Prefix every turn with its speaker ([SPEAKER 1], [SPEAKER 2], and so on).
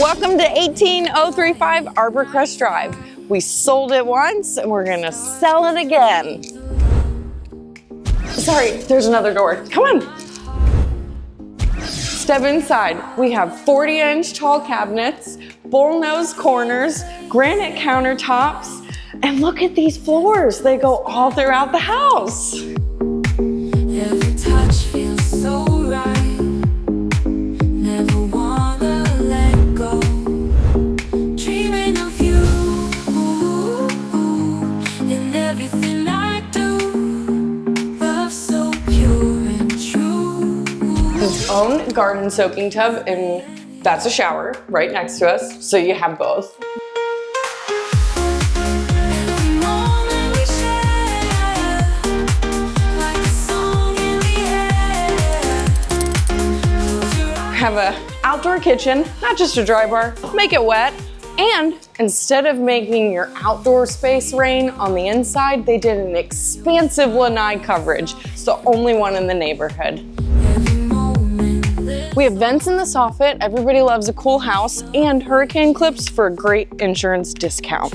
[SPEAKER 1] Welcome to 18035 Arbor Crest Drive. We sold it once and we're gonna sell it again. Sorry, there's another door. Come on. Step inside. We have 40-inch tall cabinets, bull-nose corners, granite countertops, and look at these floors. They go all throughout the house.
[SPEAKER 2] Every touch feels so right. Never wanna let go. Dreaming of you in everything I do. Love so pure and true.
[SPEAKER 1] His own garden soaking tub, and that's a shower right next to us, so you have both. Have a outdoor kitchen, not just a dry bar, make it wet. And instead of making your outdoor space rain on the inside, they did an expansive lanai coverage. It's the only one in the neighborhood. We have vents in the soffit. Everybody loves a cool house, and hurricane clips for a great insurance discount.